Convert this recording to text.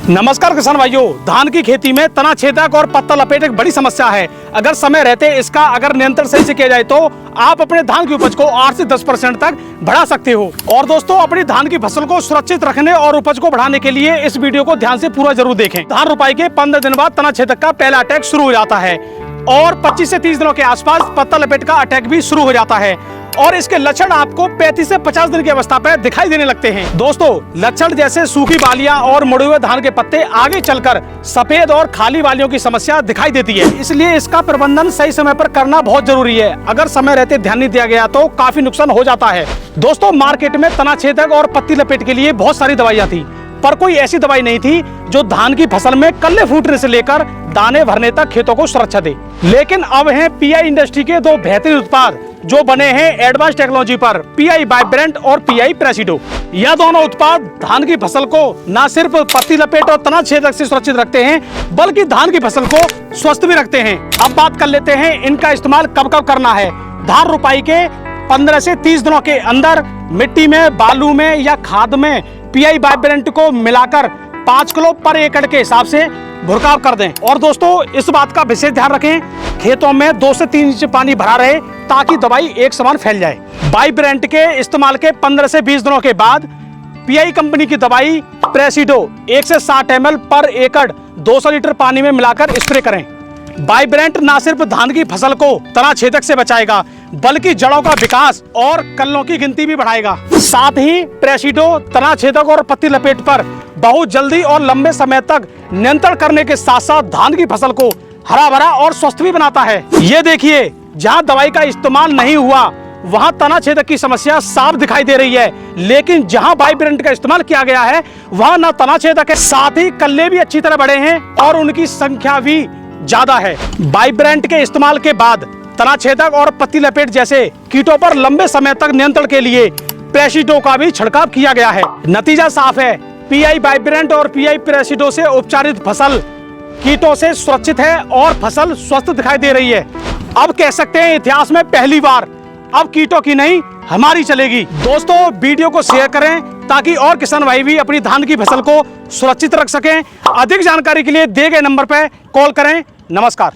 नमस्कार किसान भाइयों, धान की खेती में तना छेदक और पत्ता लपेट एक बड़ी समस्या है। अगर समय रहते इसका अगर नियंत्रण सही से किया जाए तो आप अपने धान की उपज को 8 से 10% तक बढ़ा सकते हो। और दोस्तों, अपनी धान की फसल को सुरक्षित रखने और उपज को बढ़ाने के लिए इस वीडियो को ध्यान से पूरा जरूर देखें। धान रोपाई के 15 दिन बाद तना छेदक का पहला अटैक शुरू हो जाता है और 25 से 30 दिनों के आसपास पत्ता लपेट का अटैक भी शुरू हो जाता है और इसके लक्षण आपको 35 से 50 दिन की अवस्था पर दिखाई देने लगते हैं। दोस्तों, लक्षण जैसे सूखी बालियां और मुड़े हुए धान के पत्ते आगे चलकर सफेद और खाली बालियों की समस्या दिखाई देती है। इसलिए इसका प्रबंधन सही समय पर करना बहुत जरूरी है। अगर समय रहते ध्यान नहीं दिया गया तो काफी नुकसान हो जाता है। दोस्तों, मार्केट में तना छेदक और पत्ती लपेट के लिए बहुत सारी दवाइयां थी, पर कोई ऐसी दवाई नहीं थी जो धान की फसल में कल्ले फूटने से लेकर दाने भरने तक खेतों को सुरक्षा दे। लेकिन अब हैं पीआई इंडस्ट्री के दो बेहतरीन उत्पाद जो बने हैं एडवांस टेक्नोलॉजी पर, पीआई वाइब्रेंट और पीआई प्रेसिडो। यह दोनों उत्पाद धान की फसल को न सिर्फ पत्ती लपेट और तना छेदक से सुरक्षित रखते हैं बल्कि धान की फसल को स्वस्थ भी रखते हैं। अब बात कर लेते हैं इनका इस्तेमाल कब कब करना है। धान रोपाई के 15 से 30 दिनों के अंदर मिट्टी में, बालू में या खाद में पीआई वाइब्रेंट को मिलाकर 5 किलो पर एकड़ के हिसाब से भुरकाव कर दें। और दोस्तों, इस बात का विशेष ध्यान रखें, खेतों में 2 से 3 इंच पानी भरा रहे ताकि दवाई एक समान फैल जाए। वाइब्रेंट के इस्तेमाल के 15 से 20 दिनों के बाद पीआई कंपनी की दवाई प्रेसिडो 1 से 60 ml पर एकड़ 200 लीटर पानी में मिलाकर स्प्रे करें। वाइब्रेंट न सिर्फ धान की फसल को तना छेदक से बचाएगा बल्कि जड़ों का विकास और कल्लों की गिनती भी बढ़ाएगा। साथ ही प्रेसिडो तना छेदक और पत्ती लपेट पर बहुत जल्दी और लंबे समय तक नियंत्रण करने के साथ साथ धान की फसल को हरा भरा और स्वस्थ भी बनाता है। ये देखिए, जहां दवाई का इस्तेमाल नहीं हुआ वहां तना छेदक की समस्या साफ दिखाई दे रही है, लेकिन जहां वाइब्रेंट का इस्तेमाल किया गया है वहां न तना छेदक है, साथ ही कल्ले भी अच्छी तरह बढ़े हैं और उनकी संख्या भी ज्यादा है। वाइब्रेंट के इस्तेमाल के बाद तना छेदक और पत्ती लपेट जैसे कीटों पर लंबे समय तक नियंत्रण के लिए प्रेसिडो का भी छिड़काव किया गया है। नतीजा साफ है, पीआई वाइब्रेंट और पीआई प्रेसिडो से उपचारित फसल कीटों से सुरक्षित है और फसल स्वस्थ दिखाई दे रही है। अब कह सकते हैं इतिहास में पहली बार अब कीटों की नहीं हमारी चलेगी। दोस्तों, वीडियो को शेयर करें ताकि और किसान भाई भी अपनी धान की फसल को सुरक्षित रख सकें। अधिक जानकारी के लिए दिए गए नंबर पर कॉल करें। नमस्कार।